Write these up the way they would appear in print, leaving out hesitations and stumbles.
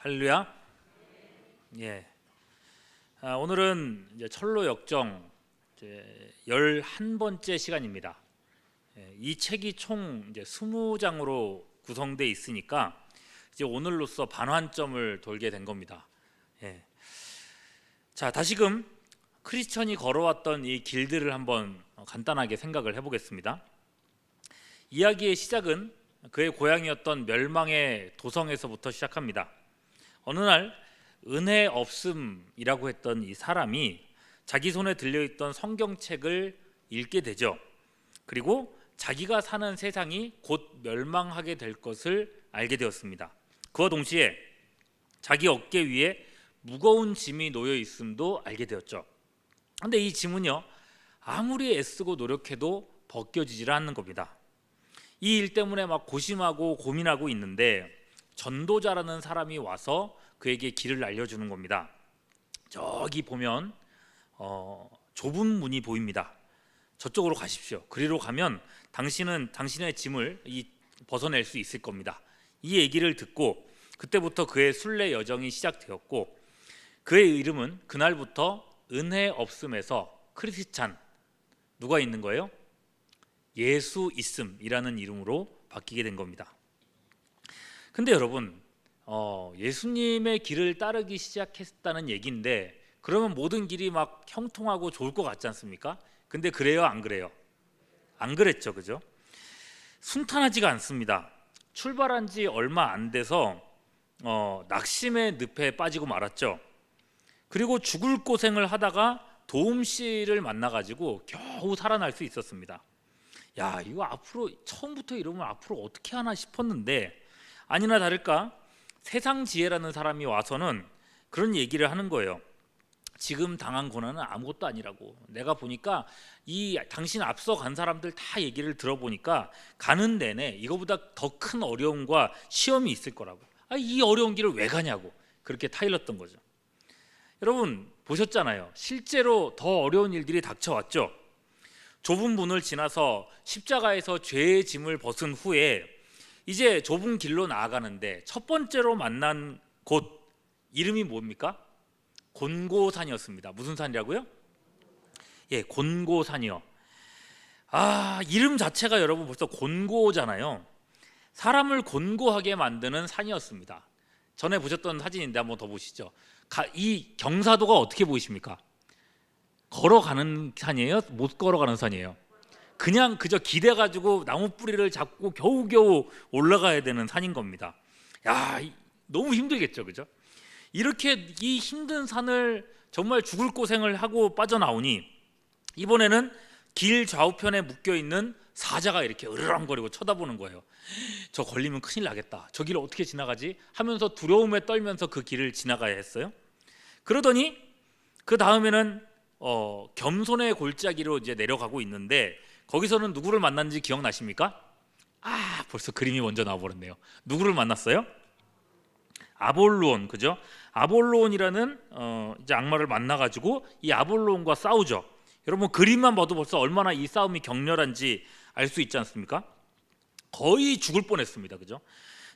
할렐루야. 예. 오늘은 이제 철로 역정 이제 11번째 시간입니다. 이 책이 총 이제 20장으로 구성되어 있으니까 이제 오늘로써 반환점을 돌게 된 겁니다. 자, 다시금 크리스천이 걸어왔던 이 길들을 한번 간단하게 생각을 해보겠습니다. 이야기의 시작은 그의 고향이었던 멸망의 도성에서부터 시작합니다. 어느 날 은혜 없음이라고 했던 이 사람이 자기 손에 들려있던 성경책을 읽게 되죠. 그리고 자기가 사는 세상이 곧 멸망하게 될 것을 알게 되었습니다. 그와 동시에 자기 어깨 위에 무거운 짐이 놓여 있음도 알게 되었죠. 그런데 이 짐은요, 아무리 애쓰고 노력해도 벗겨지질 않는 겁니다. 이 일 때문에 막 고심하고 고민하고 있는데 전도자라는 사람이 와서 그에게 길을 알려주는 겁니다. 저기 보면 좁은 문이 보입니다. 저쪽으로 가십시오. 그리로 가면 당신은 당신의 짐을 벗어낼 수 있을 겁니다. 이 얘기를 듣고 그때부터 그의 순례 여정이 시작되었고, 그의 이름은 그날부터 은혜 없음에서 크리스찬, 누가 있는 거예요? 예수 있음이라는 이름으로 바뀌게 된 겁니다. 근데 여러분, 예수님의 길을 따르기 시작했다는 얘기인데, 그러면 모든 길이 막 형통하고 좋을 것 같지 않습니까? 근데 그래요, 안 그래요? 안 그랬죠, 그죠? 순탄하지가 않습니다. 출발한 지 얼마 안 돼서 낙심의 늪에 빠지고 말았죠. 그리고 죽을 고생을 하다가 도움씨를 만나가지고 겨우 살아날 수 있었습니다. 야, 이거 앞으로 처음부터 이러면 앞으로 어떻게 하나 싶었는데, 아니나 다를까 세상 지혜라는 사람이 와서는 그런 얘기를 하는 거예요. 지금 당한 고난은 아무것도 아니라고. 내가 보니까 이 당신 앞서 간 사람들 다 얘기를 들어보니까 가는 내내 이거보다 더 큰 어려움과 시험이 있을 거라고. 이 어려운 길을 왜 가냐고 그렇게 타일렀던 거죠. 여러분 보셨잖아요. 실제로 더 어려운 일들이 닥쳐왔죠. 좁은 문을 지나서 십자가에서 죄의 짐을 벗은 후에 이제 좁은 길로 나아가는데 첫 번째로 만난 곳 이름이 뭡니까? 곤고산이었습니다. 무슨 산이라고요? 곤고산이요. 이름 자체가 여러분 벌써 곤고잖아요. 사람을 곤고하게 만드는 산이었습니다. 전에 보셨던 사진인데 한번 더 보시죠. 이 경사도가 어떻게 보이십니까? 걸어가는 산이에요? 못 걸어가는 산이에요? 그냥 그저 기대가지고 나무 뿌리를 잡고 겨우겨우 올라가야 되는 산인 겁니다. 너무 힘들겠죠, 그죠? 이렇게 이 힘든 산을 정말 죽을 고생을 하고 빠져나오니 이번에는 길 좌우편에 묶여있는 사자가 이렇게 으르렁거리고 쳐다보는 거예요. 저 걸리면 큰일 나겠다. 저 길을 어떻게 지나가지? 하면서 두려움에 떨면서 그 길을 지나가야 했어요. 그러더니 그 다음에는 겸손의 골짜기로 이제 내려가고 있는데, 거기서는 누구를 만났는지 기억나십니까? 벌써 그림이 먼저 나와버렸네요. 누구를 만났어요? 아볼로온, 그죠? 아볼로온이라는 이제 악마를 만나가지고 이 아볼로온과 싸우죠. 여러분 그림만 봐도 벌써 얼마나 이 싸움이 격렬한지 알 수 있지 않습니까? 거의 죽을 뻔했습니다, 그죠?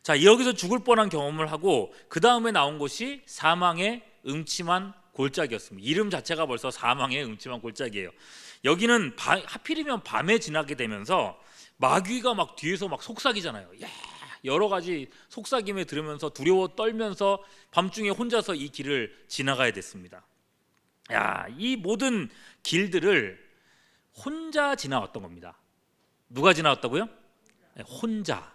자, 여기서 죽을 뻔한 경험을 하고 그 다음에 나온 곳이 사망의 음침한 골짜기였습니다. 이름 자체가 벌써 사망의 음침한 골짜기예요. 여기는 하필이면 밤에 지나게 되면서 마귀가 막 뒤에서 막 속삭이잖아요. 여러 가지 속삭임을 들으면서 두려워 떨면서 밤중에 혼자서 이 길을 지나가야 됐습니다. 이 모든 길들을 혼자 지나왔던 겁니다. 누가 지나왔다고요? 혼자.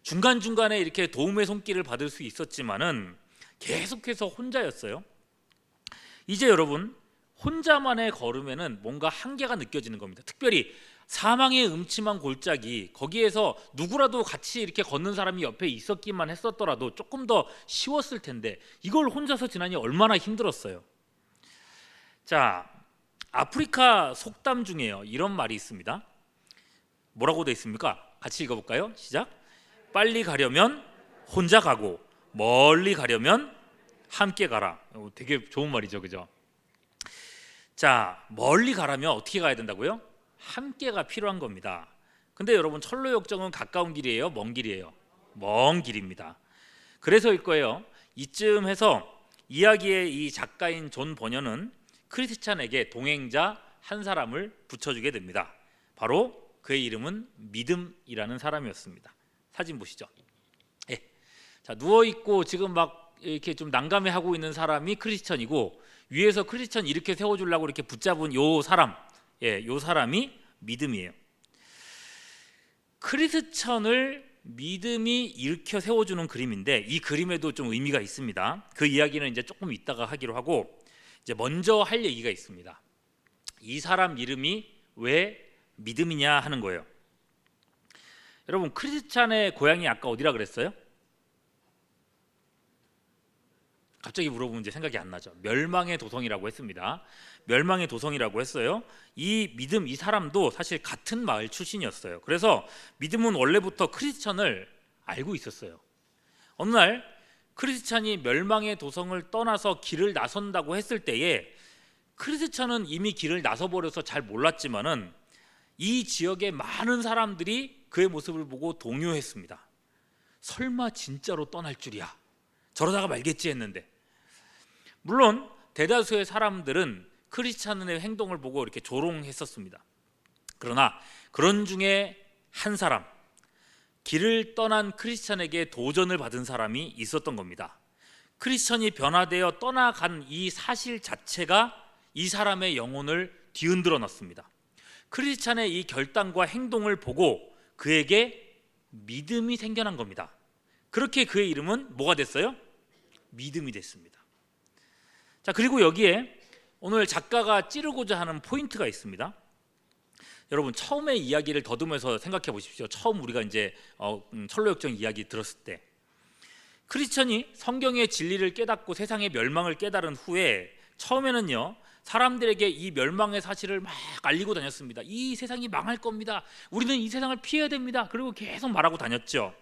중간중간에 이렇게 도움의 손길을 받을 수 있었지만은 계속해서 혼자였어요. 이제 여러분 혼자만의 걸음에는 뭔가 한계가 느껴지는 겁니다. 특별히 사망의 음침한 골짜기, 거기에서 누구라도 같이 이렇게 걷는 사람이 옆에 있었기만 했었더라도 조금 더 쉬웠을 텐데 이걸 혼자서 지나니 얼마나 힘들었어요. 자, 아프리카 속담 중에요 이런 말이 있습니다. 뭐라고 되어 있습니까? 같이 읽어볼까요? 시작. 빨리 가려면 혼자 가고 멀리 가려면 함께 가라. 되게 좋은 말이죠, 그죠? 자, 멀리 가려면 어떻게 가야 된다고요? 함께가 필요한 겁니다. 근데 여러분 철로 역정은 가까운 길이에요? 먼 길이에요? 먼 길입니다. 그래서일 거예요. 이쯤 해서 이야기의 이 작가인 존 버녀는 크리스찬에게 동행자 한 사람을 붙여주게 됩니다. 바로 그의 이름은 믿음이라는 사람이었습니다. 사진 보시죠. 예. 자, 누워 있고 지금 막 이렇게 좀 난감해하고 있는 사람이 크리스천이고, 위에서 크리스천 이렇게 세워주려고 이렇게 붙잡은 요 사람, 요 사람이 믿음이에요. 크리스천을 믿음이 일으켜 세워주는 그림인데, 이 그림에도 좀 의미가 있습니다. 그 이야기는 이제 조금 이따가 하기로 하고, 이제 먼저 할 얘기가 있습니다. 이 사람 이름이 왜 믿음이냐 하는 거예요. 여러분, 크리스찬의 고향이 아까 어디라 그랬어요? 갑자기 물어보면 이제 생각이 안 나죠. 멸망의 도성이라고 했습니다. 멸망의 도성이라고 했어요. 이 믿음, 이 사람도 사실 같은 마을 출신이었어요. 그래서 믿음은 원래부터 크리스찬을 알고 있었어요. 어느 날 크리스찬이 멸망의 도성을 떠나서 길을 나선다고 했을 때에, 크리스찬은 이미 길을 나서버려서 잘 몰랐지만은 이 지역의 많은 사람들이 그의 모습을 보고 동요했습니다. 설마 진짜로 떠날 줄이야, 저러다가 말겠지 했는데, 물론 대다수의 사람들은 크리스찬의 행동을 보고 이렇게 조롱했었습니다. 그러나 그런 중에 한 사람, 길을 떠난 크리스찬에게 도전을 받은 사람이 있었던 겁니다. 크리스찬이 변화되어 떠나간 이 사실 자체가 이 사람의 영혼을 뒤흔들어 놨습니다. 크리스찬의 이 결단과 행동을 보고 그에게 믿음이 생겨난 겁니다. 그렇게 그의 이름은 뭐가 됐어요? 믿음이 됐습니다. 자, 그리고 여기에 오늘 작가가 찌르고자 하는 포인트가 있습니다. 여러분, 처음에 이야기를 더듬어서 생각해 보십시오. 처음 우리가 이제 철로역정 이야기 들었을 때, 크리스천이 성경의 진리를 깨닫고 세상의 멸망을 깨달은 후에 처음에는요, 사람들에게 이 멸망의 사실을 막 알리고 다녔습니다. 이 세상이 망할 겁니다. 우리는 이 세상을 피해야 됩니다. 그리고 계속 말하고 다녔죠.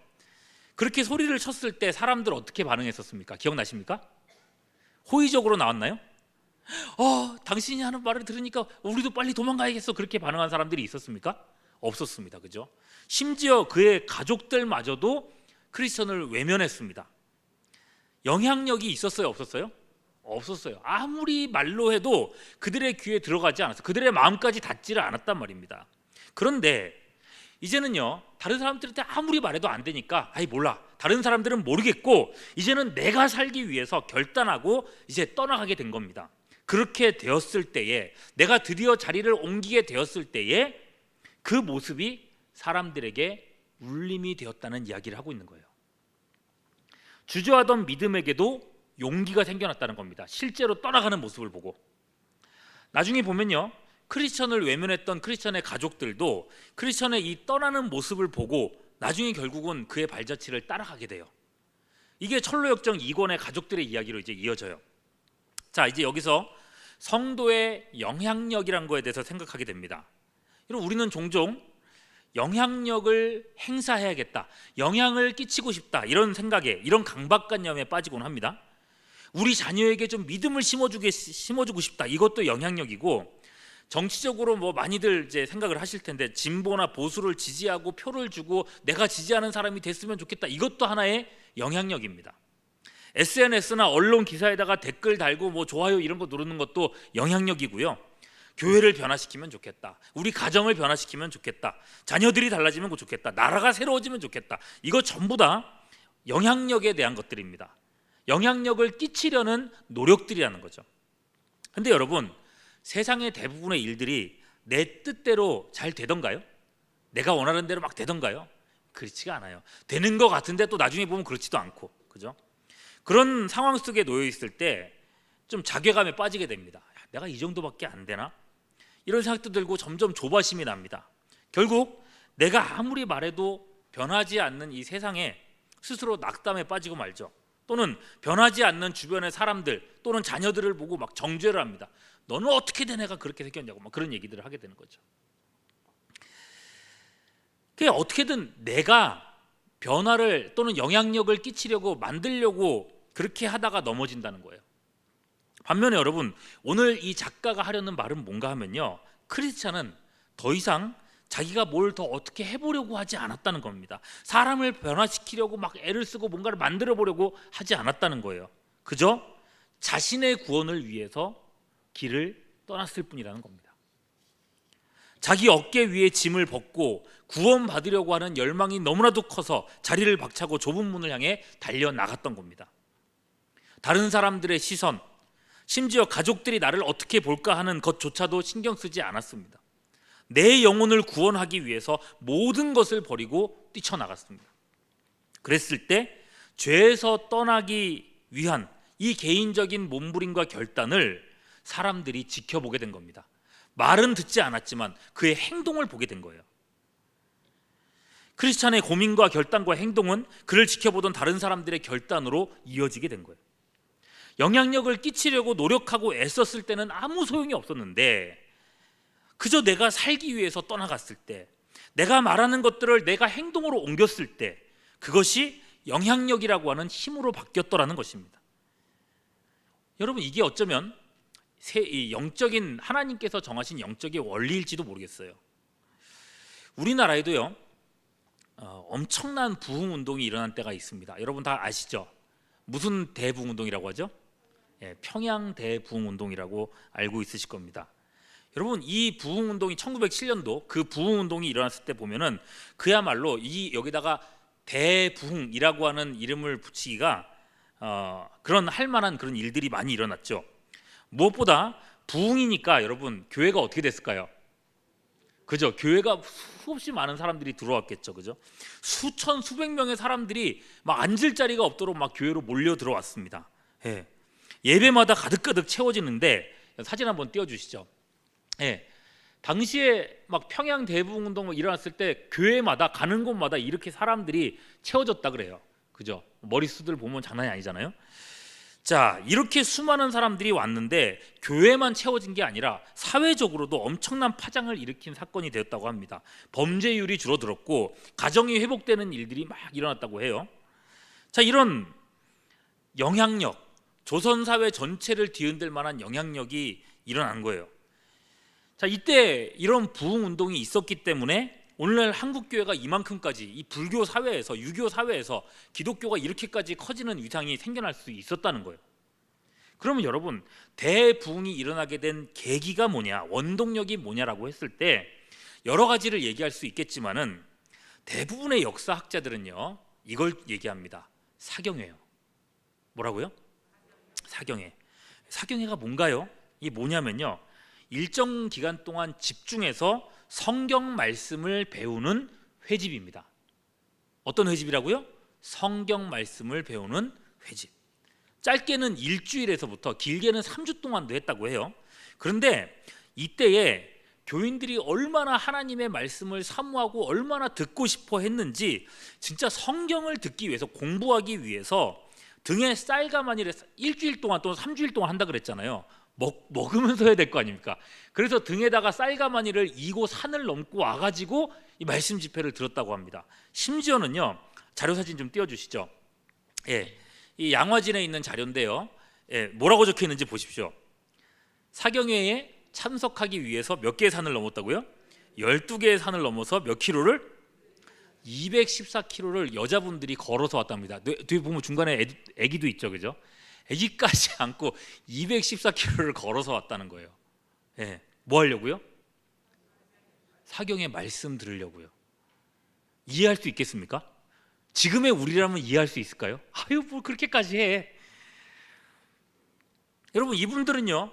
그렇게 소리를 쳤을 때 사람들 어떻게 반응했었습니까? 기억나십니까? 호의적으로 나왔나요? 당신이 하는 말을 들으니까 우리도 빨리 도망가야겠어, 그렇게 반응한 사람들이 있었습니까? 없었습니다. 그죠? 심지어 그의 가족들마저도 크리스천을 외면했습니다. 영향력이 있었어요, 없었어요? 없었어요. 아무리 말로 해도 그들의 귀에 들어가지 않았어요. 그들의 마음까지 닿지를 않았단 말입니다. 그런데 이제는요, 다른 사람들한테 아무리 말해도 안 되니까 몰라, 다른 사람들은 모르겠고 이제는 내가 살기 위해서 결단하고 이제 떠나가게 된 겁니다. 그렇게 되었을 때에, 내가 드디어 자리를 옮기게 되었을 때에 그 모습이 사람들에게 울림이 되었다는 이야기를 하고 있는 거예요. 주저하던 믿음에게도 용기가 생겨났다는 겁니다. 실제로 떠나가는 모습을 보고. 나중에 보면요, 크리스천을 외면했던 크리스천의 가족들도 크리스천의 이 떠나는 모습을 보고 나중에 결국은 그의 발자취를 따라가게 돼요. 이게 철로역정 2권의 가족들의 이야기로 이제 이어져요. 자, 이제 여기서 성도의 영향력이란 거에 대해서 생각하게 됩니다. 여러분, 우리는 종종 영향력을 행사해야겠다, 영향을 끼치고 싶다, 이런 생각에, 이런 강박관념에 빠지곤 합니다. 우리 자녀에게 좀 믿음을 심어주고 싶다, 이것도 영향력이고, 정치적으로 뭐 많이들 이제 생각을 하실 텐데, 진보나 보수를 지지하고 표를 주고 내가 지지하는 사람이 됐으면 좋겠다, 이것도 하나의 영향력입니다. SNS나 언론 기사에다가 댓글 달고 뭐 좋아요 이런 거 누르는 것도 영향력이고요. 교회를 변화시키면 좋겠다, 우리 가정을 변화시키면 좋겠다, 자녀들이 달라지면 좋겠다, 나라가 새로워지면 좋겠다, 이거 전부 다 영향력에 대한 것들입니다. 영향력을 끼치려는 노력들이라는 거죠. 근데 여러분, 세상의 대부분의 일들이 내 뜻대로 잘 되던가요? 내가 원하는 대로 막 되던가요? 그렇지가 않아요. 되는 것 같은데 또 나중에 보면 그렇지도 않고, 그죠? 그런 상황 속에 놓여 있을 때 좀 자괴감에 빠지게 됩니다. 내가 이 정도밖에 안 되나? 이런 생각도 들고 점점 조바심이 납니다. 결국 내가 아무리 말해도 변하지 않는 이 세상에 스스로 낙담에 빠지고 말죠. 또는 변하지 않는 주변의 사람들 또는 자녀들을 보고 막 정죄를 합니다. 너는 어떻게 된 애가 그렇게 생겼냐고, 막 그런 얘기들을 하게 되는 거죠. 그게 어떻게든 내가 변화를 또는 영향력을 끼치려고 만들려고 그렇게 하다가 넘어진다는 거예요. 반면에 여러분, 오늘 이 작가가 하려는 말은 뭔가 하면요, 크리스찬은 더 이상 자기가 뭘 더 어떻게 해보려고 하지 않았다는 겁니다. 사람을 변화시키려고 막 애를 쓰고 뭔가를 만들어 보려고 하지 않았다는 거예요. 그저 자신의 구원을 위해서 길을 떠났을 뿐이라는 겁니다. 자기 어깨 위에 짐을 벗고 구원받으려고 하는 열망이 너무나도 커서 자리를 박차고 좁은 문을 향해 달려나갔던 겁니다. 다른 사람들의 시선, 심지어 가족들이 나를 어떻게 볼까 하는 것조차도 신경 쓰지 않았습니다. 내 영혼을 구원하기 위해서 모든 것을 버리고 뛰쳐나갔습니다. 그랬을 때 죄에서 떠나기 위한 이 개인적인 몸부림과 결단을 사람들이 지켜보게 된 겁니다. 말은 듣지 않았지만 그의 행동을 보게 된 거예요. 크리스찬의 고민과 결단과 행동은 그를 지켜보던 다른 사람들의 결단으로 이어지게 된 거예요. 영향력을 끼치려고 노력하고 애썼을 때는 아무 소용이 없었는데, 그저 내가 살기 위해서 떠나갔을 때, 내가 말하는 것들을 내가 행동으로 옮겼을 때, 그것이 영향력이라고 하는 힘으로 바뀌었더라는 것입니다. 여러분, 이게 어쩌면 영적인, 하나님께서 정하신 영적인 원리일지도 모르겠어요. 우리나라에도요, 엄청난 부흥 운동이 일어난 때가 있습니다. 여러분 다 아시죠? 무슨 대부흥 운동이라고 하죠? 평양 대부흥 운동이라고 알고 있으실 겁니다. 여러분, 이 부흥 운동이 1907년도 그 부흥 운동이 일어났을 때 보면은 그야말로 여기다가 대부흥이라고 하는 이름을 붙이기가 그런 할 만한 그런 일들이 많이 일어났죠. 무엇보다 부흥이니까 여러분, 교회가 어떻게 됐을까요? 그죠? 교회가 수없이 많은 사람들이 들어왔겠죠. 그죠? 수천 수백 명의 사람들이 막 앉을 자리가 없도록 막 교회로 몰려 들어왔습니다. 예배마다 가득가득 채워지는데, 사진 한번 띄워주시죠. 당시에 막 평양 대부흥 운동 일어났을 때 교회마다 가는 곳마다 이렇게 사람들이 채워졌다 그래요. 그죠? 머리수들 보면 장난이 아니잖아요. 자, 이렇게 수많은 사람들이 왔는데 교회만 채워진 게 아니라 사회적으로도 엄청난 파장을 일으킨 사건이 되었다고 합니다. 범죄율이 줄어들었고 가정이 회복되는 일들이 막 일어났다고 해요. 자, 이런 영향력, 조선 사회 전체를 뒤흔들 만한 영향력이 일어난 거예요. 자, 이때 이런 부흥 운동이 있었기 때문에 오늘날 한국 교회가 이만큼까지 이 불교 사회에서, 유교 사회에서 기독교가 이렇게까지 커지는 위상이 생겨날 수 있었다는 거예요. 그러면 여러분, 대부흥이 일어나게 된 계기가 뭐냐, 원동력이 뭐냐라고 했을 때 여러 가지를 얘기할 수 있겠지만은 대부분의 역사학자들은요, 이걸 얘기합니다. 사경회요. 뭐라고요? 사경회. 사경회가 뭔가요? 이게 뭐냐면요, 일정 기간 동안 집중해서 성경 말씀을 배우는 회집입니다. 어떤 회집이라고요? 성경 말씀을 배우는 회집. 짧게는 일주일에서부터 길게는 3주 동안도 했다고 해요. 그런데 이때에 교인들이 얼마나 하나님의 말씀을 사모하고 얼마나 듣고 싶어 했는지, 진짜 성경을 듣기 위해서, 공부하기 위해서 등에 쌀가마니를 일주일 동안 또는 3주일 동안 한다 그랬잖아요. 먹으면서 해야 될 거 아닙니까? 그래서 등에다가 쌀가마니를 이고 산을 넘고 와가지고 이 말씀 집회를 들었다고 합니다. 심지어는요, 자료 사진 좀 띄워주시죠. 이 양화진에 있는 자료인데요, 뭐라고 적혀 있는지 보십시오. 사경회에 참석하기 위해서 몇 개의 산을 넘었다고요? 12개의 산을 넘어서 몇 킬로를? 214km를 여자분들이 걸어서 왔답니다. 뒤에 보면 중간에 애기도 있죠, 그죠? 애기까지 안고 214km를 걸어서 왔다는 거예요. 뭐 하려고요? 사경의 말씀 들으려고요. 이해할 수 있겠습니까? 지금의 우리라면 이해할 수 있을까요? 아유, 뭘 그렇게까지 해. 여러분, 이분들은요,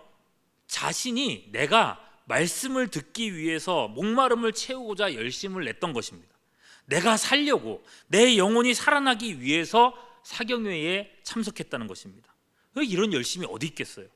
자신이 내가 말씀을 듣기 위해서 목마름을 채우고자 열심을 냈던 것입니다. 내가 살려고, 내 영혼이 살아나기 위해서 사경회에 참석했다는 것입니다. 이런 열심이 어디 있겠어요?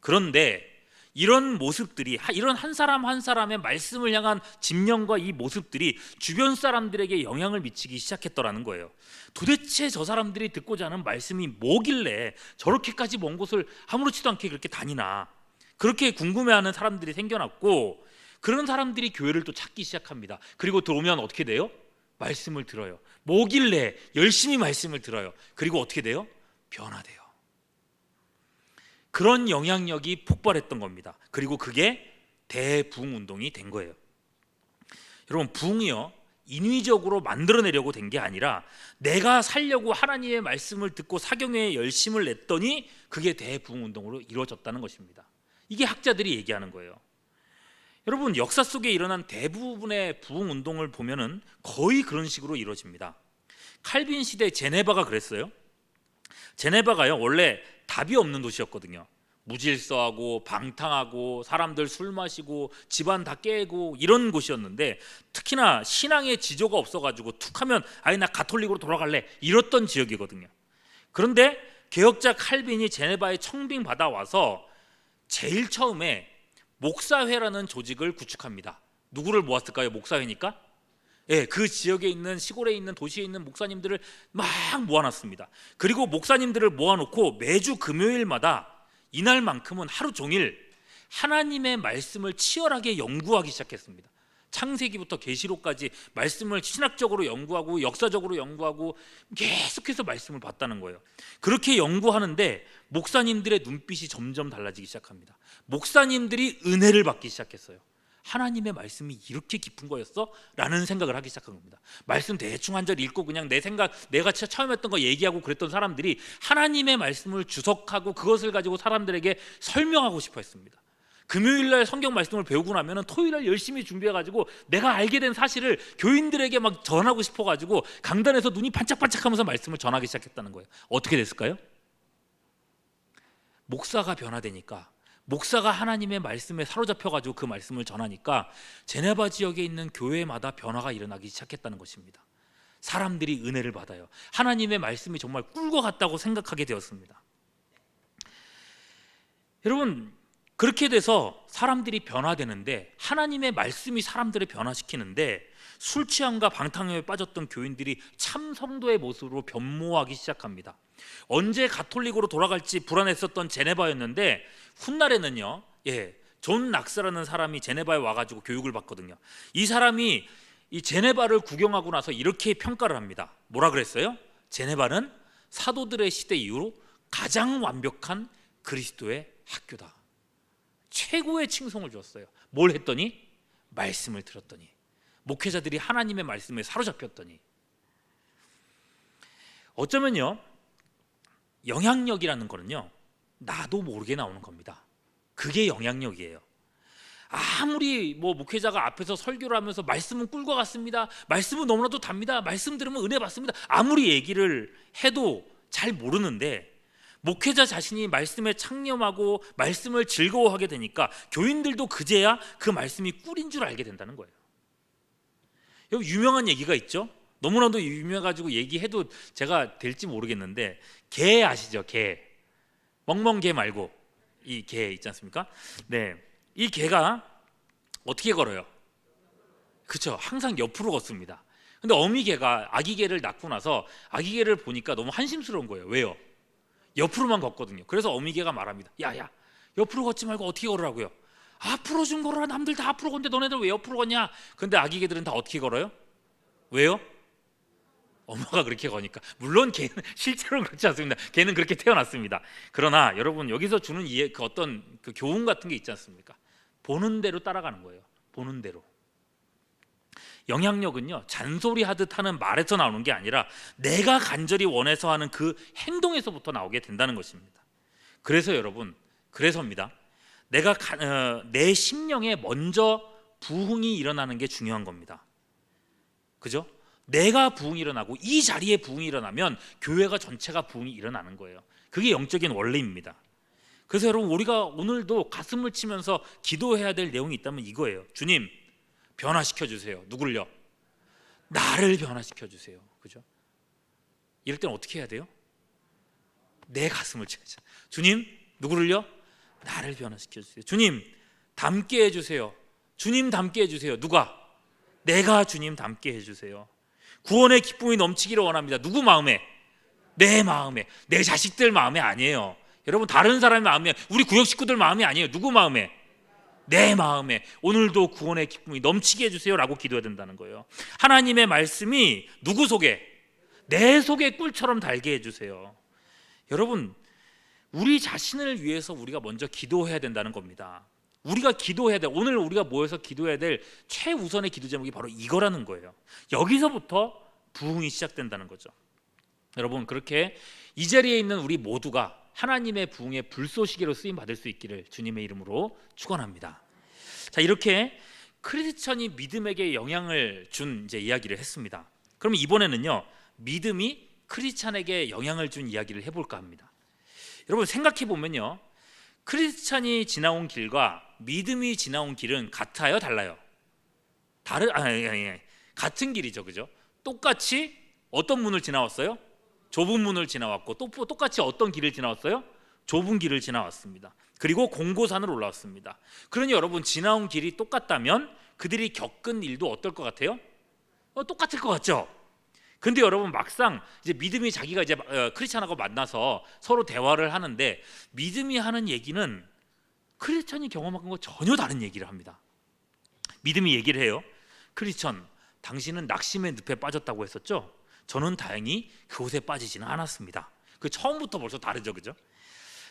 그런데 이런 모습들이, 이런 한 사람 한 사람의 말씀을 향한 집념과 이 모습들이 주변 사람들에게 영향을 미치기 시작했더라는 거예요. 도대체 저 사람들이 듣고자 하는 말씀이 뭐길래 저렇게까지 먼 곳을 아무렇지도 않게 그렇게 다니나, 그렇게 궁금해하는 사람들이 생겨났고, 그런 사람들이 교회를 또 찾기 시작합니다. 그리고 들어오면 어떻게 돼요? 말씀을 들어요. 뭐길래 열심히 말씀을 들어요. 그리고 어떻게 돼요? 변화돼요. 그런 영향력이 폭발했던 겁니다. 그리고 그게 대부흥 운동이 된 거예요. 여러분, 부흥이요, 인위적으로 만들어내려고 된 게 아니라 내가 살려고 하나님의 말씀을 듣고 사경에 열심을 냈더니 그게 대부흥운동으로 이루어졌다는 것입니다. 이게 학자들이 얘기하는 거예요. 여러분, 역사 속에 일어난 대부분의 부흥운동을 보면은 거의 그런 식으로 이루어집니다. 칼빈 시대 제네바가 그랬어요. 제네바가요, 원래 답이 없는 도시였거든요. 무질서하고 방탕하고 사람들 술 마시고 집안 다 깨고 이런 곳이었는데, 특히나 신앙의 지조가 없어가지고 툭하면 아예 나 가톨릭으로 돌아갈래 이랬던 지역이거든요. 그런데 개혁자 칼빈이 제네바에 청빙받아 와서 제일 처음에 목사회라는 조직을 구축합니다. 누구를 모았을까요? 목사회니까? 예, 그 지역에 있는, 시골에 있는, 도시에 있는 목사님들을 막 모아놨습니다. 그리고 목사님들을 모아놓고 매주 금요일마다 이날만큼은 하루 종일 하나님의 말씀을 치열하게 연구하기 시작했습니다. 창세기부터 계시록까지 말씀을 신학적으로 연구하고 역사적으로 연구하고 계속해서 말씀을 봤다는 거예요. 그렇게 연구하는데 목사님들의 눈빛이 점점 달라지기 시작합니다. 목사님들이 은혜를 받기 시작했어요. 하나님의 말씀이 이렇게 깊은 거였어? 라는 생각을 하기 시작한 겁니다. 말씀 대충 한 절 읽고 그냥 내 생각, 내가 처음 했던 거 얘기하고 그랬던 사람들이 하나님의 말씀을 주석하고 그것을 가지고 사람들에게 설명하고 싶어 했습니다. 금요일날 성경 말씀을 배우고 나면 토요일날 열심히 준비해가지고 내가 알게 된 사실을 교인들에게 막 전하고 싶어가지고 강단에서 눈이 반짝반짝하면서 말씀을 전하기 시작했다는 거예요. 어떻게 됐을까요? 목사가 변화되니까, 목사가 하나님의 말씀에 사로잡혀가지고 그 말씀을 전하니까 제네바 지역에 있는 교회마다 변화가 일어나기 시작했다는 것입니다. 사람들이 은혜를 받아요. 하나님의 말씀이 정말 꿀과 같다고 생각하게 되었습니다. 여러분, 그렇게 돼서 사람들이 변화되는데, 하나님의 말씀이 사람들을 변화시키는데, 술 취함과 방탕함에 빠졌던 교인들이 참 성도의 모습으로 변모하기 시작합니다. 언제 가톨릭으로 돌아갈지 불안했었던 제네바였는데, 훗날에는요, 존 낙스라는 사람이 제네바에 와가지고 교육을 받거든요. 이 사람이 이 제네바를 구경하고 나서 이렇게 평가를 합니다. 뭐라 그랬어요? 제네바는 사도들의 시대 이후로 가장 완벽한 그리스도의 학교다. 최고의 칭송을 줬어요. 뭘 했더니? 말씀을 들었더니, 목회자들이 하나님의 말씀에 사로잡혔더니. 어쩌면요, 영향력이라는 거는요, 나도 모르게 나오는 겁니다. 그게 영향력이에요. 아무리 목회자가 앞에서 설교를 하면서 말씀은 꿀과 같습니다, 말씀은 너무나도 답니다, 말씀 들으면 은혜 받습니다, 아무리 얘기를 해도 잘 모르는데, 목회자 자신이 말씀에 창념하고 말씀을 즐거워하게 되니까 교인들도 그제야 그 말씀이 꿀인 줄 알게 된다는 거예요. 여기 유명한 얘기가 있죠. 너무나도 유명해가지고 얘기해도 제가 될지 모르겠는데, 개 아시죠? 개. 멍멍개 말고 이 개 있지 않습니까? 네, 이 개가 어떻게 걸어요? 그렇죠, 항상 옆으로 걷습니다. 근데 어미 개가 아기 개를 낳고 나서 아기 개를 보니까 너무 한심스러운 거예요. 왜요? 옆으로만 걷거든요. 그래서 어미 개가 말합니다. 야야, 옆으로 걷지 말고 어떻게 걸으라고요? 앞으로 좀 걸어라. 남들 다 앞으로 걷는데 너네들 왜 옆으로 걷냐? 근데 아기 개들은 다 어떻게 걸어요? 왜요? 엄마가 그렇게 거니까. 물론 개는 실제로는 그렇지 않습니다. 개는 그렇게 태어났습니다. 그러나 여러분, 여기서 주는 그 어떤 그 교훈 같은 게 있지 않습니까? 보는 대로 따라가는 거예요. 보는 대로. 영향력은요, 잔소리 하듯 하는 말에서 나오는 게 아니라 내가 간절히 원해서 하는 그 행동에서부터 나오게 된다는 것입니다. 그래서 여러분, 그래서입니다. 내 심령에 먼저 부흥이 일어나는 게 중요한 겁니다. 그죠? 내가 부흥이 일어나고 이 자리에 부흥이 일어나면 교회가 전체가 부흥이 일어나는 거예요. 그게 영적인 원리입니다. 그래서 여러분, 우리가 오늘도 가슴을 치면서 기도해야 될 내용이 있다면 이거예요. 주님, 변화시켜 주세요. 누굴요? 나를 변화시켜 주세요. 그죠? 이럴 때는 어떻게 해야 돼요? 내 가슴을 쳐야죠. 주님, 누구를요? 나를 변화시켜 주세요. 주님, 닮게 해 주세요. 주님, 닮게 해 주세요. 누가? 내가 주님 닮게 해 주세요. 구원의 기쁨이 넘치기를 원합니다. 누구 마음에? 내 마음에. 내 자식들 마음에 아니에요. 여러분, 다른 사람의 마음에, 우리 구역 식구들 마음이 아니에요. 누구 마음에? 내 마음에. 오늘도 구원의 기쁨이 넘치게 해주세요 라고 기도해야 된다는 거예요. 하나님의 말씀이 누구 속에? 내 속에 꿀처럼 달게 해주세요. 여러분, 우리 자신을 위해서 우리가 먼저 기도해야 된다는 겁니다. 우리가 기도해야 될, 오늘 우리가 모여서 기도해야 될 최우선의 기도 제목이 바로 이거라는 거예요. 여기서부터 부흥이 시작된다는 거죠. 여러분, 그렇게 이 자리에 있는 우리 모두가 하나님의 부흥의 불쏘시개로 쓰임 받을 수 있기를 주님의 이름으로 축원합니다. 자, 이렇게 크리스천이 믿음에게 영향을 준 이제 이야기를 했습니다. 그럼 이번에는요, 믿음이 크리스천에게 영향을 준 이야기를 해볼까 합니다. 여러분, 생각해 보면요, 크리스천이 지나온 길과 믿음이 지나온 길은 같아요, 달라요? 같은 길이죠, 그죠? 똑같이 어떤 문을 지나왔어요? 좁은 문을 지나왔고, 또 똑같이 어떤 길을 지나왔어요? 좁은 길을 지나왔습니다. 그리고 공고산을 올라왔습니다. 그러니 여러분, 지나온 길이 똑같다면 그들이 겪은 일도 어떨 것 같아요? 똑같을 것 같죠? 근데 여러분, 막상 이제 믿음이 자기가 이제 크리스찬하고 만나서 서로 대화를 하는데, 믿음이 하는 얘기는 크리스찬이 경험한 거 전혀 다른 얘기를 합니다. 믿음이 얘기를 해요. 크리스찬, 당신은 낙심의 늪에 빠졌다고 했었죠? 저는 다행히 그곳에 빠지지는 않았습니다. 그 처음부터 벌써 다르죠, 그죠?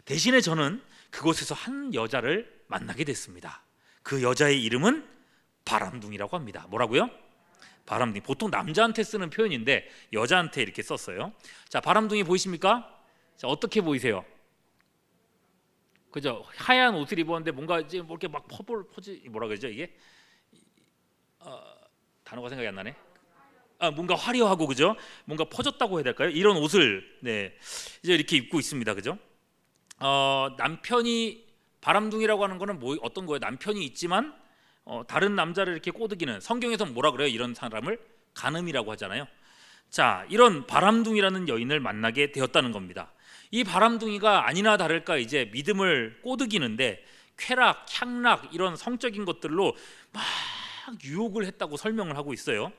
대신에 저는 그곳에서 한 여자를 만나게 됐습니다. 그 여자의 이름은 바람둥이라고 합니다. 뭐라고요? 바람둥이. 보통 남자한테 쓰는 표현인데 여자한테 이렇게 썼어요. 자, 바람둥이 보이십니까? 자, 어떻게 보이세요? 그죠? 하얀 옷을 입었는데 뭔가 이제 뭐 이렇게 막 퍼지 뭐라 그러죠, 이게? 단어가 생각이 안 나네. 뭔가 화려하고, 그죠? 뭔가 퍼졌다고 해야 될까요? 이런 옷을 이제 이렇게 입고 있습니다, 그죠? 남편이, 바람둥이라고 하는 거는 뭐 어떤 거예요? 남편이 있지만 다른 남자를 이렇게 꼬드기는, 성경에서는 뭐라 그래요? 이런 사람을 간음이라고 하잖아요. 자, 이런 바람둥이라는 여인을 만나게 되었다는 겁니다. 이 바람둥이가 아니나 다를까 이제 믿음을 꼬드기는데, 쾌락, 향락, 이런 성적인 것들로 막 유혹을 했다고 설명을 하고 있어요.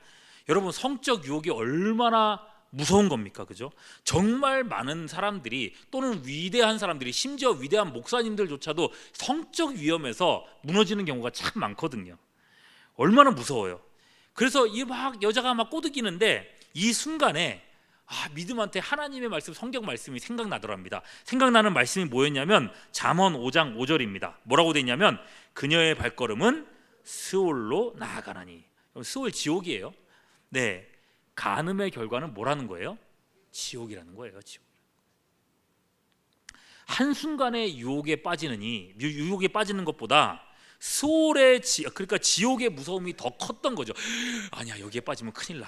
여러분, 성적 유혹이 얼마나 무서운 겁니까, 그죠? 정말 많은 사람들이, 또는 위대한 사람들이, 심지어 위대한 목사님들조차도 성적 위험에서 무너지는 경우가 참 많거든요. 얼마나 무서워요. 그래서 이 막 여자가 막 꼬드기는데, 이 순간에 믿음한테 하나님의 말씀, 성경 말씀이 생각나더랍니다. 생각나는 말씀이 뭐였냐면 잠언 5장 5절입니다. 뭐라고 돼 있냐면, 그녀의 발걸음은 스올로 나아가나니. 스올, 지옥이에요. 네, 간음의 결과는 뭐라는 거예요? 지옥이라는 거예요. 지옥. 한순간에 유혹에 빠지는 것보다 스올의 그러니까 지옥의 무서움이 더 컸던 거죠. 아니야, 여기에 빠지면 큰일 나.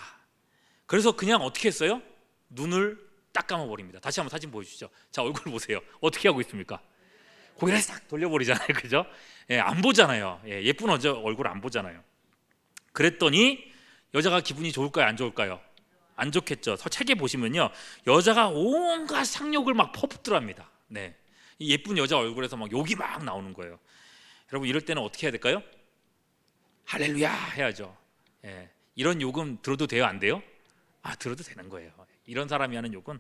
그래서 그냥 어떻게 했어요? 눈을 딱 감아버립니다. 다시 한번 사진 보여주시죠. 자, 얼굴 보세요. 어떻게 하고 있습니까? 고개를 싹 돌려버리잖아요, 그죠? 안 보잖아요. 예쁜 얼굴 안 보잖아요. 그랬더니 여자가 기분이 좋을까요, 안 좋을까요? 안 좋겠죠. 책에 보시면요, 여자가 온갖 상욕을 막 퍼붓더랍니다. 네, 이 예쁜 여자 얼굴에서 막 욕이 막 나오는 거예요. 여러분, 이럴 때는 어떻게 해야 될까요? 할렐루야 해야죠. 이런 욕은 들어도 돼요, 안 돼요? 들어도 되는 거예요. 이런 사람이 하는 욕은.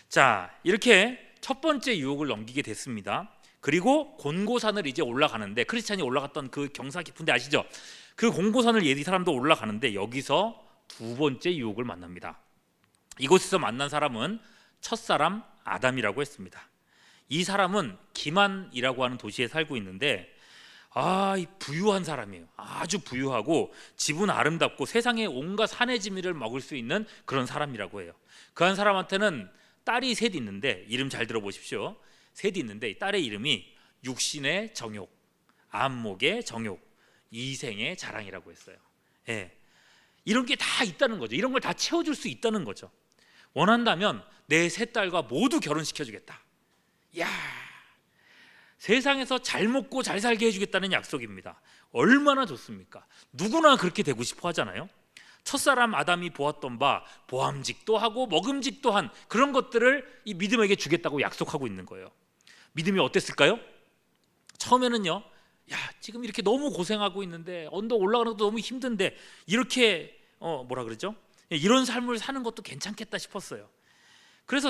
자, 이렇게 첫 번째 유혹을 넘기게 됐습니다. 그리고 곤고산을 이제 올라가는데, 크리스찬이 올라갔던 그 경사 깊은데 아시죠? 그 공고산을 이 사람도 올라가는데, 여기서 두 번째 유혹을 만납니다. 이곳에서 만난 사람은 첫사람 아담이라고 했습니다. 이 사람은 기만이라고 하는 도시에 살고 있는데, 이 부유한 사람이에요. 아주 부유하고 집은 아름답고 세상에 온갖 산의 지미를 먹을 수 있는 그런 사람이라고 해요. 그 한 사람한테는 딸이 셋 있는데, 이름 잘 들어보십시오. 셋이 있는데, 이 딸의 이름이 육신의 정욕, 안목의 정욕, 이생의 자랑이라고 했어요. 이런 게 다 있다는 거죠. 이런 걸 다 채워줄 수 있다는 거죠. 원한다면 내 세 딸과 모두 결혼시켜주겠다. 야, 세상에서 잘 먹고 잘 살게 해주겠다는 약속입니다. 얼마나 좋습니까? 누구나 그렇게 되고 싶어 하잖아요. 첫사람 아담이 보았던 바 보암직도 하고 먹음직도 한 그런 것들을 이 믿음에게 주겠다고 약속하고 있는 거예요. 믿음이 어땠을까요? 처음에는요, 지금 이렇게 너무 고생하고 있는데, 언덕 올라가는 것도 너무 힘든데, 이렇게 뭐라 그러죠? 이런 삶을 사는 것도 괜찮겠다 싶었어요. 그래서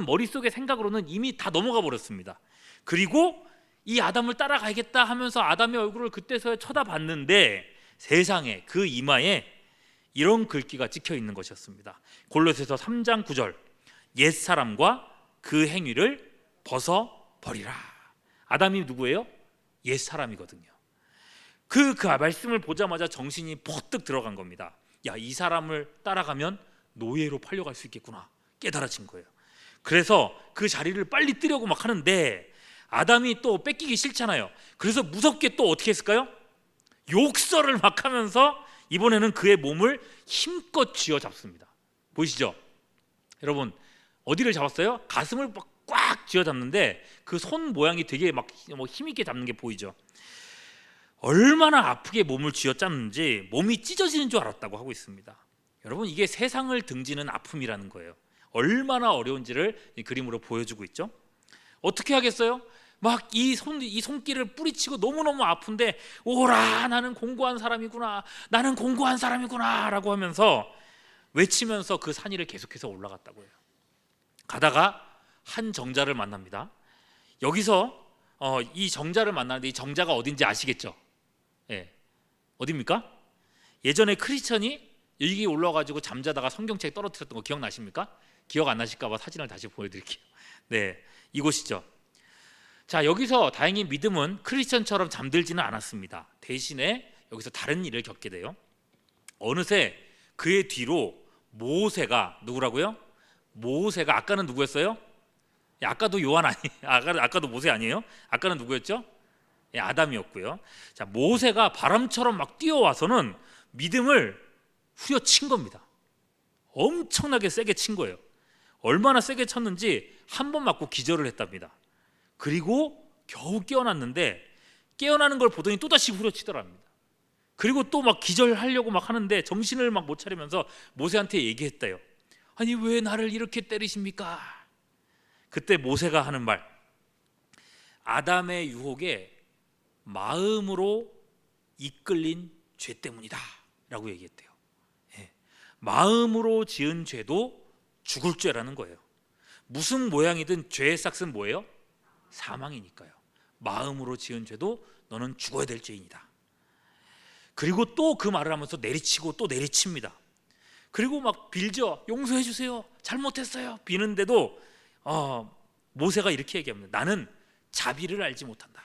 머릿속의 생각으로는 이미 다 넘어가 버렸습니다. 그리고 이 아담을 따라가야겠다 하면서 아담의 얼굴을 그때서야 쳐다봤는데, 세상에 그 이마에 이런 글귀가 찍혀 있는 것이었습니다. 골로새서 3장 9절, 옛사람과 그 행위를 벗어버리라. 아담이 누구예요? 옛 사람이거든요. 그 말씀을 보자마자 정신이 퍼뜩 들어간 겁니다. 야, 이 사람을 따라가면 노예로 팔려갈 수 있겠구나 깨달아진 거예요. 그래서 그 자리를 빨리 뜨려고 막 하는데 아담이 또 뺏기기 싫잖아요. 그래서 무섭게 또 어떻게 했을까요? 욕설을 막 하면서 이번에는 그의 몸을 힘껏 쥐어잡습니다. 보이시죠? 여러분, 어디를 잡았어요? 가슴을 막 꽉 쥐어잡는데 그 손 모양이 되게 막 힘있게 잡는 게 보이죠? 얼마나 아프게 몸을 쥐어잡는지 몸이 찢어지는 줄 알았다고 하고 있습니다. 여러분, 이게 세상을 등지는 아픔이라는 거예요. 얼마나 어려운지를 이 그림으로 보여주고 있죠. 어떻게 하겠어요? 막 이 손길을 뿌리치고 너무너무 아픈데 오라 나는 공고한 사람이구나, 나는 공고한 사람이구나 라고 하면서 외치면서 그 산 위를 계속해서 올라갔다고 해요. 가다가 한 정자를 만납니다. 여기서 이 정자를 만나는데 이 정자가 어딘지 아시겠죠? 예, 어디입니까? 예전에 크리스천이 여기 올라가지고 잠자다가 성경책 떨어뜨렸던 거 기억나십니까? 기억 안 나실까 봐 사진을 다시 보여드릴게요. 네, 이곳이죠. 자, 여기서 다행히 믿음은 크리스천처럼 잠들지는 않았습니다. 대신에 여기서 다른 일을 겪게 돼요. 어느새 그의 뒤로 모세가, 누구라고요? 모세가, 아까는 누구였어요? 아까도 요한 아니, 아까도 모세 아니에요? 아까는 누구였죠? 아담이었고요. 자, 모세가 바람처럼 막 뛰어와서는 믿음을 후려친 겁니다. 엄청나게 세게 친 거예요. 얼마나 세게 쳤는지 한 번 맞고 기절을 했답니다. 그리고 겨우 깨어났는데 깨어나는 걸 보더니 또다시 후려치더랍니다. 그리고 또 막 기절하려고 막 하는데 정신을 막 못 차리면서 모세한테 얘기했대요. 아니, 왜 나를 이렇게 때리십니까? 그때 모세가 하는 말, 아담의 유혹에 마음으로 이끌린 죄 때문이다 라고 얘기했대요. 예. 마음으로 지은 죄도 죽을 죄라는 거예요. 무슨 모양이든 죄의 싹은 뭐예요? 사망이니까요. 마음으로 지은 죄도 너는 죽어야 될 죄인이다. 그리고 또 그 말을 하면서 내리치고 또 내리칩니다. 그리고 막 빌죠. 용서해 주세요, 잘못했어요 비는데도 모세가 이렇게 얘기합니다. 나는 자비를 알지 못한다.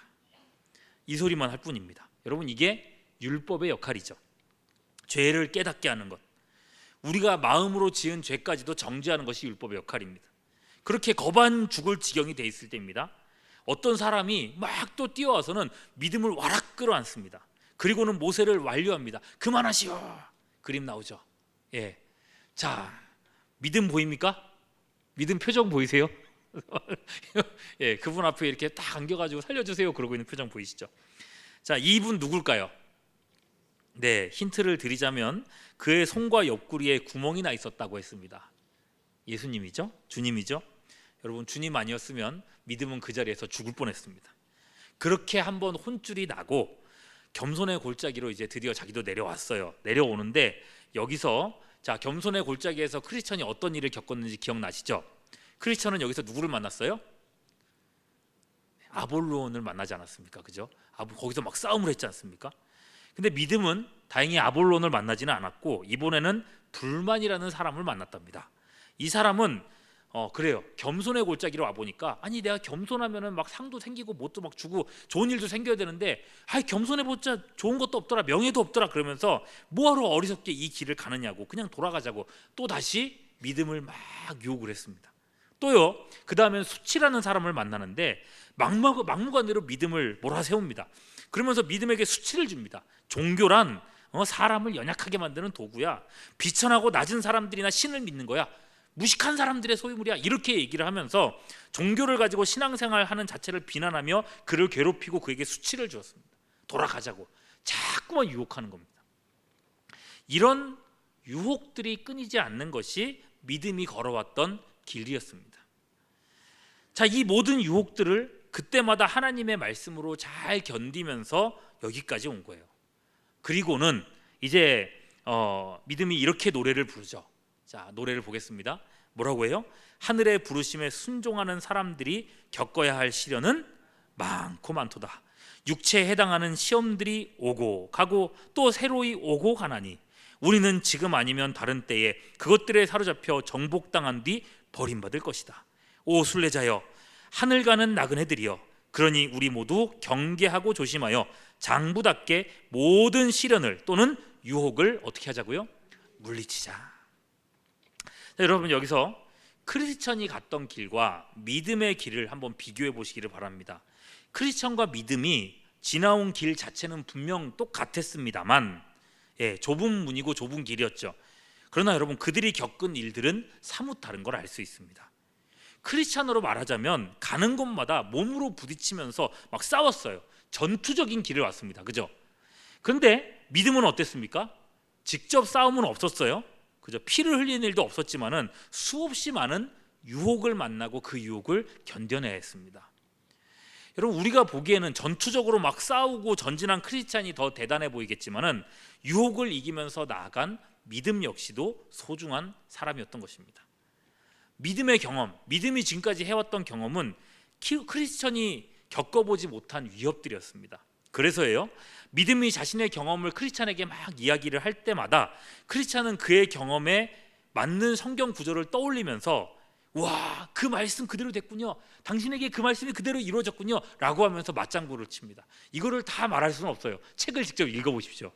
이 소리만 할 뿐입니다. 여러분, 이게 율법의 역할이죠. 죄를 깨닫게 하는 것, 우리가 마음으로 지은 죄까지도 정죄하는 것이 율법의 역할입니다. 그렇게 거반 죽을 지경이 돼 있을 때입니다. 어떤 사람이 막 또 뛰어와서는 믿음을 와락 끌어안습니다. 그리고는 모세를 완료합니다. 그만하시오. 그림 나오죠. 예. 자, 믿음 보입니까? 믿음 표정 보이세요? 예, 그분 앞에 이렇게 딱 안겨가지고 살려주세요 그러고 있는 표정 보이시죠? 자, 이분 누굴까요? 네, 힌트를 드리자면 그의 손과 옆구리에 구멍이 나 있었다고 했습니다. 예수님이죠? 주님이죠? 여러분, 주님 아니었으면 믿음은 그 자리에서 죽을 뻔했습니다. 그렇게 한번 혼쭐이 나고 겸손의 골짜기로 이제 드디어 자기도 내려왔어요. 내려오는데 여기서, 자, 겸손의 골짜기에서 크리스천이 어떤 일을 겪었는지 기억나시죠? 크리스천은 여기서 누구를 만났어요? 아볼론을 만나지 않았습니까? 그죠? 거기서 막 싸움을 했지 않습니까? 근데 믿음은 다행히 아볼론을 만나지는 않았고 이번에는 불만이라는 사람을 만났답니다. 이 사람은 그래요. 겸손의 골짜기로 와보니까, 아니 내가 겸손하면은 막 상도 생기고 뭣도 막 주고 좋은 일도 생겨야 되는데, 아이 겸손해봤자 좋은 것도 없더라, 명예도 없더라 그러면서 뭐하러 어리석게 이 길을 가느냐고 그냥 돌아가자고 또 다시 믿음을 막 유혹을 했습니다. 또요, 그 다음엔 수치라는 사람을 만나는데 막무가내로 믿음을 몰아세웁니다. 그러면서 믿음에게 수치를 줍니다. 종교란 사람을 연약하게 만드는 도구야. 비천하고 낮은 사람들이나 신을 믿는 거야. 무식한 사람들의 소유물이야. 이렇게 얘기를 하면서 종교를 가지고 신앙생활하는 자체를 비난하며 그를 괴롭히고 그에게 수치를 주었습니다. 돌아가자고 자꾸만 유혹하는 겁니다. 이런 유혹들이 끊이지 않는 것이 믿음이 걸어왔던 길이었습니다. 자, 이 모든 유혹들을 그때마다 하나님의 말씀으로 잘 견디면서 여기까지 온 거예요. 그리고는 이제 믿음이 이렇게 노래를 부르죠. 자, 노래를 보겠습니다. 뭐라고 해요? 하늘의 부르심에 순종하는 사람들이 겪어야 할 시련은 많고 많도다. 육체에 해당하는 시험들이 오고 가고 또 새로이 오고 가나니 우리는 지금 아니면 다른 때에 그것들에 사로잡혀 정복당한 뒤 버림받을 것이다. 오 순례자여, 하늘 가는 나그네들이여, 그러니 우리 모두 경계하고 조심하여 장부답게 모든 시련을 또는 유혹을 어떻게 하자고요? 물리치자. 자, 여러분 여기서 크리스천이 갔던 길과 믿음의 길을 한번 비교해 보시기를 바랍니다. 크리스천과 믿음이 지나온 길 자체는 분명 똑같았습니다만 좁은 문이고 좁은 길이었죠. 그러나 여러분 그들이 겪은 일들은 사뭇 다른 걸 알 수 있습니다. 크리스찬으로 말하자면 가는 곳마다 몸으로 부딪히면서 막 싸웠어요. 전투적인 길을 왔습니다. 그죠? 그런데 믿음은 어땠습니까? 직접 싸움은 없었어요. 그죠? 피를 흘리는 일도 없었지만은 수없이 많은 유혹을 만나고 그 유혹을 견뎌내야 했습니다. 여러분 우리가 보기에는 전투적으로 막 싸우고 전진한 크리스찬이 더 대단해 보이겠지만은 유혹을 이기면서 나아간 믿음 역시도 소중한 사람이었던 것입니다. 믿음의 경험, 믿음이 지금까지 해왔던 경험은 크리스천이 겪어보지 못한 위협들이었습니다. 그래서예요, 믿음이 자신의 경험을 크리스찬에게 막 이야기를 할 때마다 크리스찬은 그의 경험에 맞는 성경 구절을 떠올리면서 와, 그 말씀 그대로 됐군요, 당신에게 그 말씀이 그대로 이루어졌군요 라고 하면서 맞장구를 칩니다. 이거를 다 말할 수는 없어요. 책을 직접 읽어보십시오.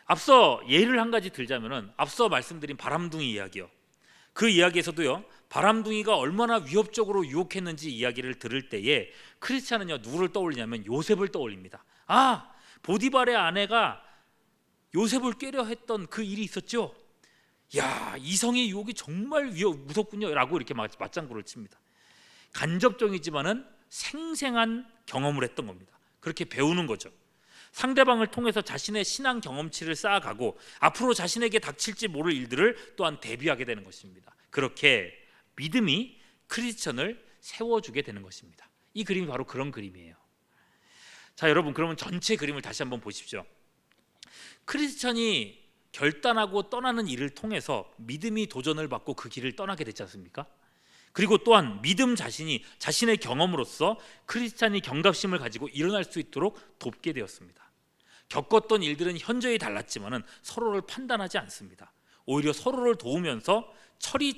앞서 예를 한 가지 들자면은 앞서 말씀드린 바람둥이 이야기요. 그 이야기에서도요, 바람둥이가 얼마나 위협적으로 유혹했는지 이야기를 들을 때에 크리스찬은요 누구를 떠올리냐면 요셉을 떠올립니다. 아, 보디발의 아내가 요셉을 꾀려 했던 그 일이 있었죠. 야, 이성의 유혹이 정말 무섭군요 라고 이렇게 맞장구를 칩니다. 간접적이지만은 생생한 경험을 했던 겁니다. 그렇게 배우는 거죠. 상대방을 통해서 자신의 신앙 경험치를 쌓아가고 앞으로 자신에게 닥칠지 모를 일들을 또한 대비하게 되는 것입니다. 그렇게 믿음이 크리스천을 세워주게 되는 것입니다. 이 그림이 바로 그런 그림이에요. 자, 여러분 그러면 전체 그림을 다시 한번 보십시오. 크리스천이 결단하고 떠나는 일을 통해서 믿음이 도전을 받고 그 길을 떠나게 됐지 않습니까? 그리고 또한 믿음 자신이 자신의 경험으로서 크리스찬이 경각심을 가지고 일어날 수 있도록 돕게 되었습니다. 겪었던 일들은 현저히 달랐지만은 서로를 판단하지 않습니다. 오히려 서로를 도우면서 철이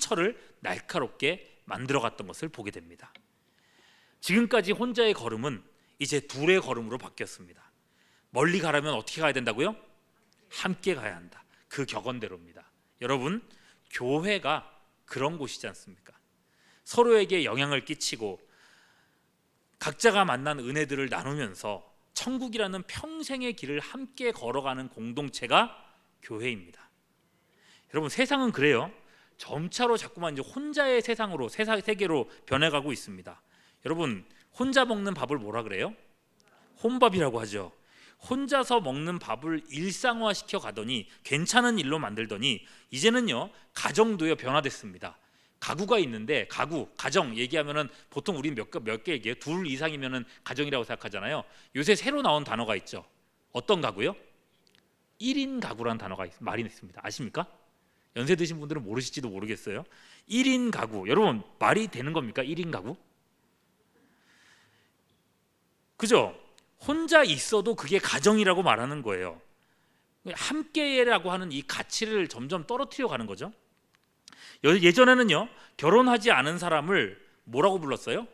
날카롭게 만들어갔던 것을 보게 됩니다. 지금까지 혼자의 걸음은 이제 둘의 걸음으로 바뀌었습니다. 멀리 가려면 어떻게 가야 된다고요? 함께 가야 한다. 그 격언대로입니다. 여러분, 교회가 그런 곳이지 않습니까? 서로에게 영향을 끼치고 각자가 만난 은혜들을 나누면서 천국이라는 평생의 길을 함께 걸어가는 공동체가 교회입니다. 여러분 세상은 그래요. 점차로 자꾸만 이제 혼자의 세상으로 세계로 변해가고 있습니다. 여러분 혼자 먹는 밥을 뭐라 그래요? 혼밥이라고 하죠. 혼자서 먹는 밥을 일상화시켜 가더니 괜찮은 일로 만들더니 이제는요 가정도요 변화됐습니다. 가구가 있는데 가정 얘기하면은 보통 우리 몇 개 얘기해요. 둘 이상이면은 가정이라고 생각하잖아요. 요새 새로 나온 단어가 있죠. 어떤 가구요? 1인 가구라는 단어가 말이 있습니다. 아십니까? 연세 드신 분들은 모르실지도 모르겠어요. 1인 가구, 여러분 말이 되는 겁니까? 1인 가구? 그죠? 혼자 있어도 그게 가정이라고 말하는 거예요. 함께라고 하는 이 가치를 점점 떨어뜨려 가는 거죠. 예전에는요 결혼하지 않은 사람을 뭐라고 불렀어요?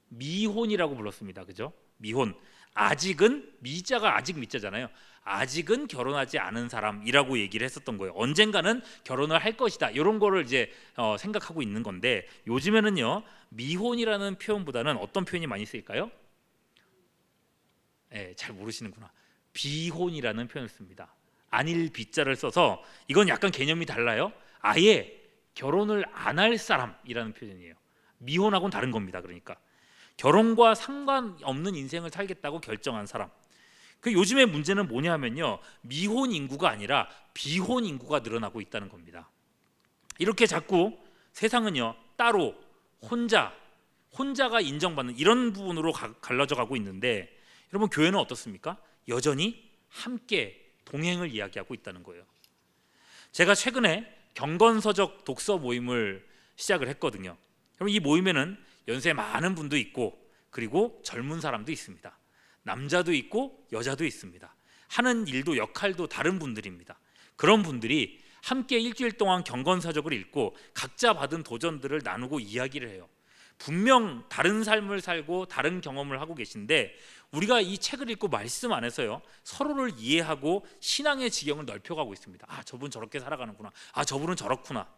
미혼이라고 불렀습니다. 그죠? 미혼. 아직은 미자가 아직 미자잖아요. 아직은 결혼하지 않은 사람이라고 얘기를 했었던 거예요. 언젠가는 결혼을 할 것이다. 이런 거를 이제 생각하고 있는 건데 요즘에는요 미혼이라는 표현보다는 어떤 표현이 많이 쓰일까요? 잘 모르시는구나. 비혼이라는 표현을 씁니다. 안일 비자를 써서 이건 약간 개념이 달라요. 아예 결혼을 안 할 사람이라는 표현이에요. 미혼하고는 다른 겁니다. 그러니까 결혼과 상관없는 인생을 살겠다고 결정한 사람. 그 요즘의 문제는 뭐냐면요 미혼 인구가 아니라 비혼 인구가 늘어나고 있다는 겁니다. 이렇게 자꾸 세상은요 따로 혼자가 인정받는 이런 부분으로 갈라져 가고 있는데 여러분 교회는 어떻습니까? 여전히 함께 동행을 이야기하고 있다는 거예요. 제가 최근에 경건서적 독서 모임을 시작을 했거든요. 그럼 이 모임에는 연세 많은 분도 있고 그리고 젊은 사람도 있습니다. 남자도 있고 여자도 있습니다. 하는 일도 역할도 다른 분들입니다. 그런 분들이 함께 일주일 동안 경건서적을 읽고 각자 받은 도전들을 나누고 이야기를 해요. 분명 다른 삶을 살고 다른 경험을 하고 계신데 우리가 이 책을 읽고 말씀 안에서요 서로를 이해하고 신앙의 지경을 넓혀가고 있습니다. 아, 저분 저렇게 살아가는구나. 아, 저분은 저렇구나.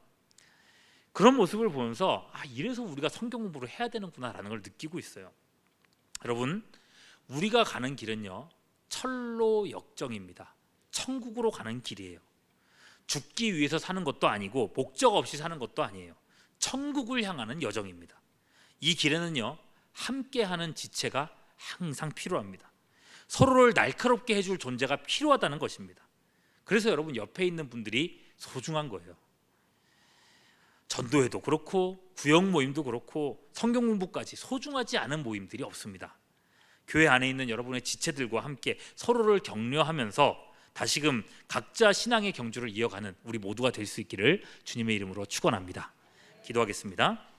그런 모습을 보면서 아, 이래서 우리가 성경 공부를 해야 되는구나라는 걸 느끼고 있어요. 여러분, 우리가 가는 길은요 철로 역정입니다. 천국으로 가는 길이에요. 죽기 위해서 사는 것도 아니고 목적 없이 사는 것도 아니에요. 천국을 향하는 여정입니다. 이 길에는요 함께하는 지체가 항상 필요합니다. 서로를 날카롭게 해줄 존재가 필요하다는 것입니다. 그래서 여러분 옆에 있는 분들이 소중한 거예요. 전도회도 그렇고 구역 모임도 그렇고 성경 공부까지 소중하지 않은 모임들이 없습니다. 교회 안에 있는 여러분의 지체들과 함께 서로를 격려하면서 다시금 각자 신앙의 경주를 이어가는 우리 모두가 될 수 있기를 주님의 이름으로 축원합니다. 기도하겠습니다.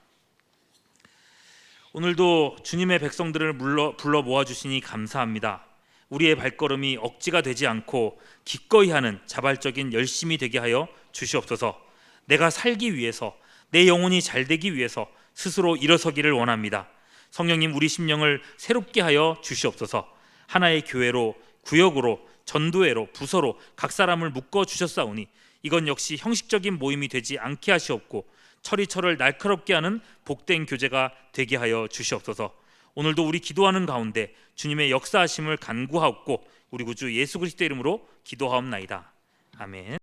오늘도 주님의 백성들을 불러 모아주시니 감사합니다. 우리의 발걸음이 억지가 되지 않고 기꺼이 하는 자발적인 열심이 되게 하여 주시옵소서. 내가 살기 위해서, 내 영혼이 잘 되기 위해서 스스로 일어서기를 원합니다. 성령님, 우리 심령을 새롭게 하여 주시옵소서. 하나의 교회로, 구역으로, 전도회로, 부서로 각 사람을 묶어 주셨사오니 이건 역시 형식적인 모임이 되지 않게 하시옵고 철이철을 날카롭게 하는 복된 교제가 되게 하여 주시옵소서. 오늘도 우리 기도하는 가운데 주님의 역사하심을 간구하옵고 우리 구주 예수 그리스도 이름으로 기도하옵나이다. 아멘.